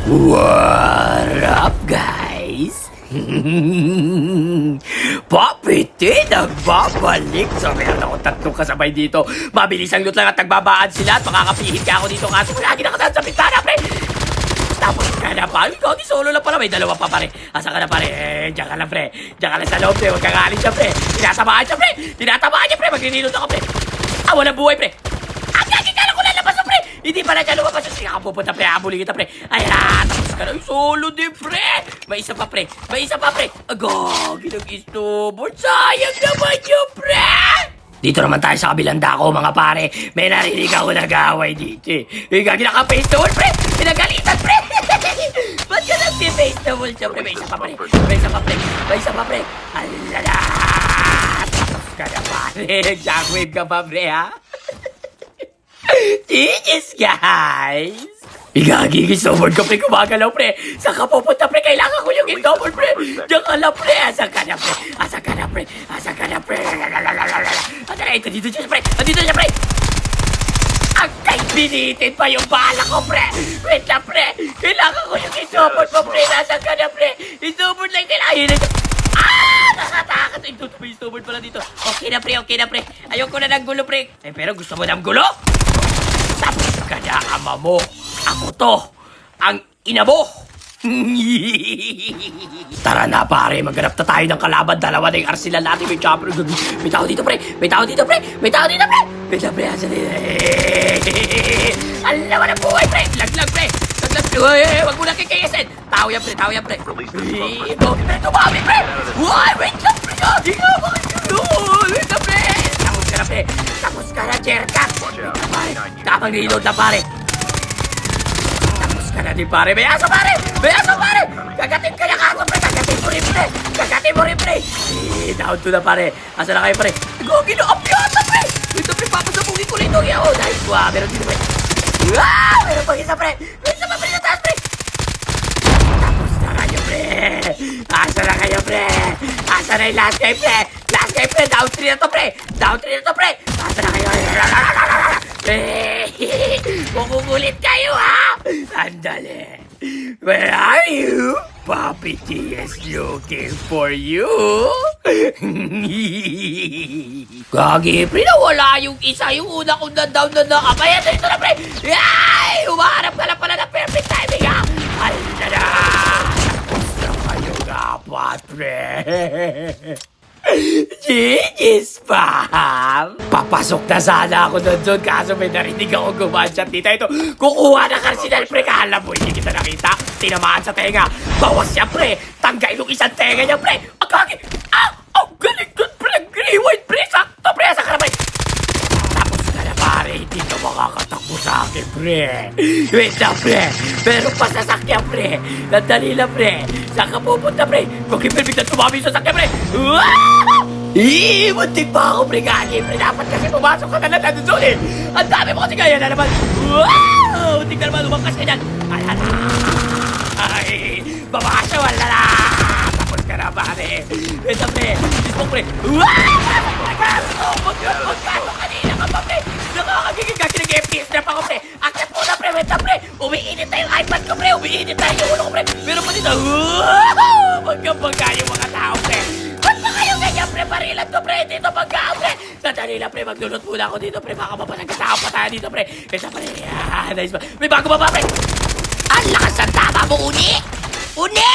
What up, guys? Papiti, nagbabalik. So, meron ako tatlong kasabay dito. Mabilis ang loot lang at nagbabaan sila at makakapihit ka ako dito kaso lagi nakatahan sa pintana, pre. Tapos ka na pa. Ikaw, di solo lang pala. May dalawa pa, pare. Asa ka na, pare? Diyan ka lang, pre. Diyan ka lang sa loob, pre. Huwag kang alis siya, pre. Tinatamaan siya, pre. Tinatamaan niya, pre. Magninilot ako, pre. Walang buhay, pre. Ang gagin ka lang ko lalabas, pre. Hindi pa na siya lumabas. Sige ka pupunta, pre. Habulin kita, pre. Ayan, tapos ka na. Solo din, pre. May isa pa, pre. May isa pa, pre. Agagi, nag-istobot. Sayang naman yun, pre. Dito naman tayo sa kabilang dako, mga pare. May narinig ako nag-away dito, eh. Gagi, naka-face the wall, pre. Pinagalitan, pre. Ba't ka nag-face the wall siya, pre? May isa pa, pre. May isa pa, pre. May isa pa, pre. Alala. Tapos ka na, pare. Jackwave ka pa, pre, ha? Genius, guys! Igagigil sa word ko, pre, kumagalaw, pre. Saan ka pupunta, pre? Kailangan ko yung double, pre. Diyan ka lang, pre. Asan ka na, pre? Asan ka na, pre? Asan ka na, pre? Asan na, ito, dito siya, pre. Dito siya, pre. Ang kay binitin pa yung bala ko, pre. Wait lang, pre. Kailangan ko yung isubod mo, pre. Asan ka na, pre? Isubod lang, kailangan. Nakatakas. Ito, may isubod pala dito. Okay na, pre. Okay na, pre. Ayoko na ng gulo, pre. Eh, pero gusto mo ng gulo? Tapos ka na, ama mo. Ako to, ang ina mo! Tara na, pare, maghanap na tayo ng kalaban. Dalawa na yung arsenal natin. May chopper. May tao dito, pre. May tao dito, pre. May tao dito, pre. May tao, pre. Asan dito? Alam naman ang buhay, pre. Laglag, pre. Laglag, pre. Wag mo na kikayasin. Tao yan, pre. Tao yan, pre. Bogi, pre. Tumami, pre. Wait lang, pre. Di nga, bakit yun? Wait lang, pre. Tapos ka na, pre. Tapos ka na, Jerkat. Tapang reload na, pare. Kana din, pare. May aso, pare! May aso, pare! Kagatin ka niya kaso, pre! Kagatin mo rin, pre! Kagatin mo rin, pre! Down to na, pare. Asa na kayo, pare? Gogi na up yata, pre! Ito, pre, papasabugin ko rin ito. Oh, nice. Wow, meron dito, pre. Meron pang isa, pre! Meron isa pa, pre, sa taas, pre! Tapos na kayo, pre! Asa na kayo, pre! Asa na yung last guy, pre! Last guy, pre! Down 3 na to, pre! Down 3 na to, pre! Asa na kayo? Kukukulit kayo, ha? Sandali. Where are you? Papi T is looking for you. Gagi, pre, nawala yung isa. Yung una kong down na nakapay. Ito na, pre. Ay! Umaharap ka lang pala na perfect timing, ha? Alala! Tapos na kayo dapat, pre. Genius, Pam! Papasok na sana ako doon kaso may narinig ako gumanchat dito. Ito, kukuha ng arsenal, pre. Kala mo, hindi kita nakita. Tinamaan sa tenga. Bawas siya, pre. Tanggay yung isang tenga niya, pre. Ang gagi! Ang galing doon, pre. Rewind, pre. Sakto, pre. Asa ka na, pre. Tapos ka na, pare. Hindi ka makakatakbo sa akin, pre. Wait na, pre. Meron pa sasakyan, pre. Nandali lang, pre. Saan ka pupunta, pre? Kung biglang tumami sa sasakyan, pre. Muntik pa ako, pre. Gagi, pre. Dapat kasi pumasok ka na lang nandun eh. Ang dami mo kasi kaya na naman. Muntik na naman lumangkas ka dyan. Alala. Ay, baba siya, walala. Tapos ka na, pare. Wait na, pre. Dismok, pre. Magkano kanina ka pa, pre. Nakakagiging kasi nag-FPS na pa ako, pre. Akit mo na, pre. Wait na, pre. Umiinit na yung iPad ko, pre. Umiinit na yung ulo ko, pre. Meron pa dito. Magkabagay yung mga tao, pre. Ba't ba kayo ganyan, pre? Barilan to, pre. Dito magkao, pre. Sandali lang, pre. Maglulot muna ako dito, pre. Baka mapanagkasama pa tayo dito, pre. Kesa, pre. Nice ba? May bago ba, pre? Ang lakas ng tama mo, Uni! Uni!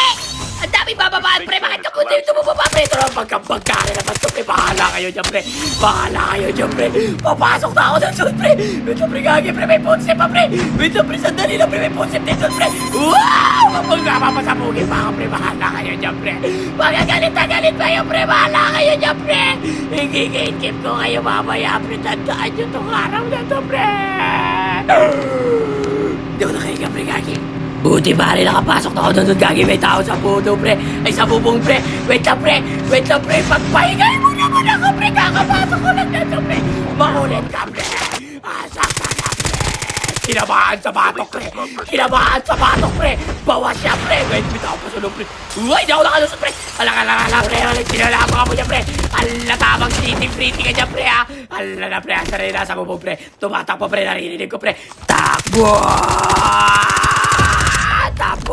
Ang daming bababaan, pre. Bakit ka po dito bumaba, pre? Ito lang magkabagkari naman to, pre. Bahala kayo dyan, pre. Bahala kayo dyan, pre. Papasok na ako ng suit, pre. Wait lang, pre. Gagi, pre. May ponsip pa, pre. Wait lang, pre. Sandali lang, pre. May ponsip din doon, pre. Wow! Mapapasabugin pa ako, pre. Bahala kayo dyan, pre. Magagalit na galit pa yun, pre. Bahala kayo dyan, pre. Higigit ko kayo mamaya, pre. Tandaan nyo itong araw na to, pre. Hindi ko nakahiga, pre. Gagi. Buti, pare, nakapasok na ako doon. Gagi, may tao sa puno, pre. Ay, sa bubong, pre. Wait lang, pre. Wait lang, pre. Pagpahingay mo naman ako, pre. Kakapasok ko lang dito, pre. Makulit ka, pre. Asa ka na, pre. Kinabahan sa batok, pre. Kinabahan sa batok, pre. Bawas siya, pre. Wait, may tao pa sa loob, pre. Uy, di ako nakalusot, pre. Ala, pre. Sinalapa ka mo dyan, pre. Ala, tamang sitting-pretty ka dyan, pre, ha. Ala na, pre. Asa rin nasa bubong, pre. Tumatakbo, pre. Narinig ko, pre. Takbo! Tapos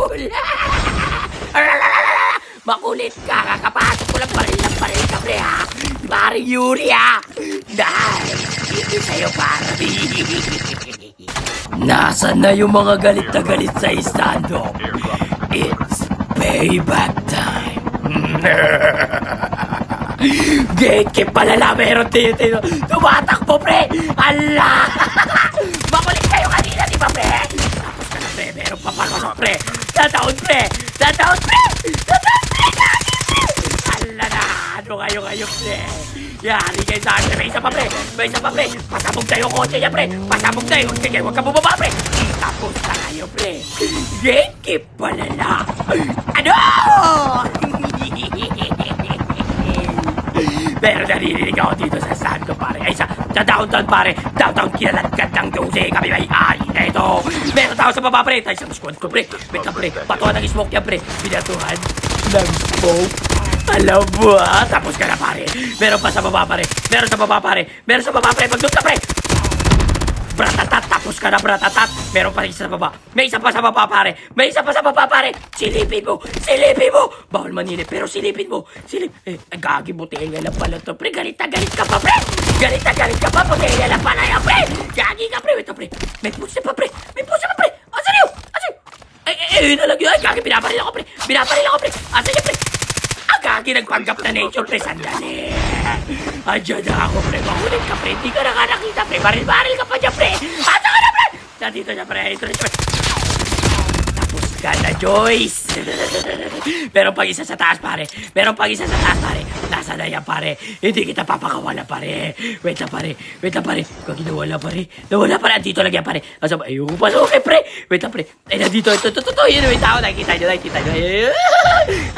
makulit ka. Kakapasok ko lang baril ka, pre, ha? Pare Yuri, ha? Dahil, hindi sa'yo, pare. Nasaan na yung mga galit na galit sa stand-up? It's payback time. Gatekeep palala, meron tino. Tumatakbo, pre! Ala! Makulit kayo kanina, di ba, pre? Tapos ka na, pre. Meron pa palmasok, pre. Tataon, pre! Tataon, pre! Tataon, pre! Ala na! Ano kayo, pre? Yari kayo sa akin. May isa pa, pre! May isa pa, pre! Pasabog tayo yung kotse niya, pre! Pasabog tayo! Huwag ka bumaba, pre! Tapos na kayo, pre! Gatekeep palala! Ano? Pero naririnig ako dito sa Santo, pare. Ay, sa downtown, pare. Downtown, kinalatkat ng Jose. Kami may ari na ito. Meron tao sa baba, pre. Tayo sa squad ko, pre. Wait ka, pre. Patuhan ng smoke yan, pre. Binatuhan ng smoke. Alam mo, ha? Tapos ka na, pare. Meron pa sa baba, pare. Meron sa baba, pare. Meron sa baba, pre. Pagdun ka, pre. Bratatat, tapos ka na, bratatat. Meron pa rin isa sa baba. May isa pa sa baba, pare. May isa pa sa baba, pare. Silipin mo. Silipin mo. Bawal manilip, pero silipin mo. Gagi, butenya lang pala to, pre. Galit na galit ka pa, pre. Galit na galit ka pa. Butenya lang pala yan, pre. Gagi ka, pre. Wait, pre. May pusi pa, pre. May pusi pa, pre. Asan yun? Asan yun? Na lang yun. Gagi, binabaril ako, pre. Binabaril ako, pre. Asan yun, pre? Gagi, nagpanggap na nature, pre. Sandali. Andiyan na ako, pre. Makulit ka, pre. Hindi ka nakakita, pre. Baril-baril ka pa dyan, pre. Asa ka na, pre? Nandito siya, pre. Ito na siya, pre. Tapos ka na, Joyce. Meron pang isa sa taas, pare. Meron pang isa sa taas, pare. Nasa na yan, pare. Hindi kita papakawala, pare. Wait na, pare. Wait na, pare. Gagi, nawala, pare. Nawala, pare. Andito lang yan, pare. Asa ba? Ayun, pasok, pre. Wait na, pre. Ay, nandito. Ito. Yun, wait ako. Nakikita nyo.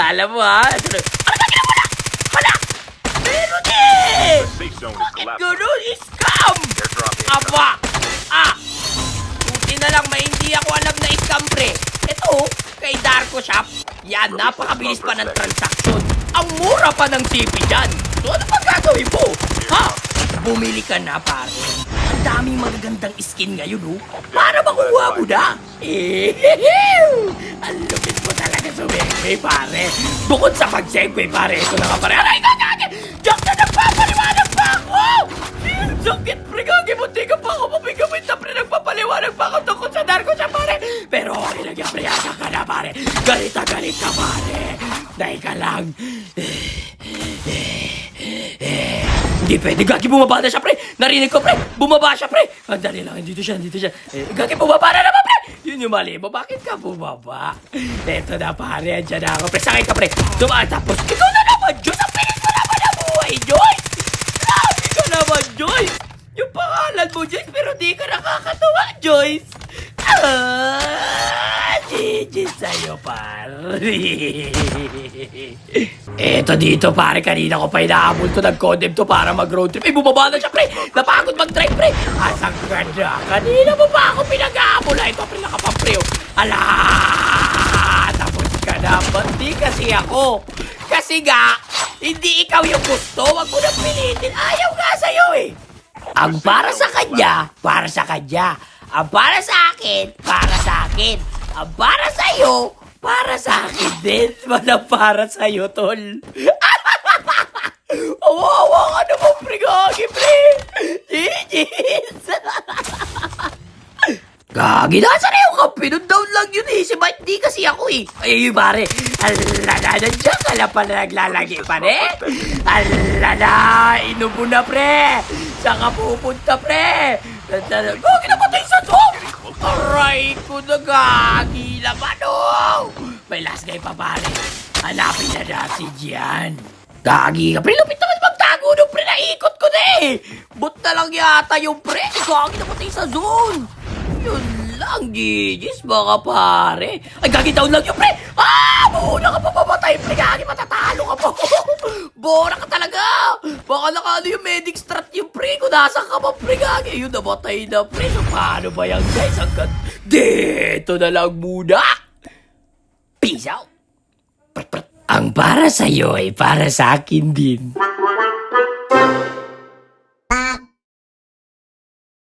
Alam mo, ha? Ano ka ginawala? Hala! Meron eh! Bakit gano'n? Scam! Aba! Buti na lang, hindi ako alam na scam, pre. Ito, kay Darko Shop. Yan, napakabilis pa ng transaksyon. Ang mura pa ng CP dyan. So, ano pa gagawin mo? Ha? Bumili ka na, pare. Ang daming magagandang skin ngayon, oh. Para makuha mo na. Ang lupit mo talaga sa Segway, pare. Bukod sa pag-Segway, pare. Ito na nga, pare. Aray, gagagi! Diyak na nagpapaliwanag pa ako! Sakit, pre. Gagi, munti ka pa ako. Mabigamit na, pre. Nagpapaliwanag pa ako tungkol sa Darko siya, pare. Pero okay lang yan, pre. Asa ka na, pare. Galit na galit ka, pare. Dahil ka lang. Hindi pwede. Gagi, bumaba na siya, pre. Narinig ko, pre. Bumaba siya, pre. Andali lang. Dito siya. Gagi, bumaba na naman, pre. Yun yung mali mo. Bakit ka bumaba? Eto na, pare. Andiyan na ako, pre. Sakay ka, pre. Dumaan. Tapos, ikaw na naman, Diyos. Ang pilis mo naman ang buhay, Joyce. Grabe ka naman, Joyce. Yung pangalan mo, Joyce, pero di ka nakakatawa, Joyce. GG sa'yo, pare. Eto dito, pare. Kanina ko pa inaabol to. Nag-condemn to para mag-road trip. Bumaba na siya, pre. Napagod mag-drive, pre. Asang ganda. Kanina mo pa ako pinag-aabol. Ito, pre. Nakapang, pre. Ala! Tapos ka na. Ba't di kasi ako? Kasi nga, hindi ikaw yung gusto. Wag mo na pilitin. Ayaw nga sa'yo, eh. Ang para sa kanya, para sa kanya. Ang para sa akin, para sa akin. Ang para sa'yo, para sa akin din. Walang para sa'yo, tol. Awawa ka naman, pre. Gagi, pre. GG's. Gagi, nasa na yung kampi? Nun down lang yun, eh. Si Mike, di kasi ako, eh. Ay, pare. Alala, nandiyan ka lang pala naglalagi, pare. Alala, inubo na, pre. Saan ka pupunta, pre? Gagi, napatay sa zone. Aray ko na, gagi naman, oh. May last guy pa, pare. Hanapin na natin yan. Gagi ka, pre. Lupit naman magtago nung, pre. Naikot ko na, eh. But na lang yata yung, pre. Gagi, napatay sa zone. Yun lang, GG's, mga pare. Ay, gagi, down lang yung, pre. Mauna ka pa pamatay, pre. Gagi, matatalo ka po. Bora ka talaga. Baka nakano yung medic strat yung, pre. Kung nasa ka pa, pre. Gagi, yun, namatay na, pre. So, paano ba yan, guys? Hanggang dito na lang muna. Peace out. Ang para sa'yo ay para sa akin din.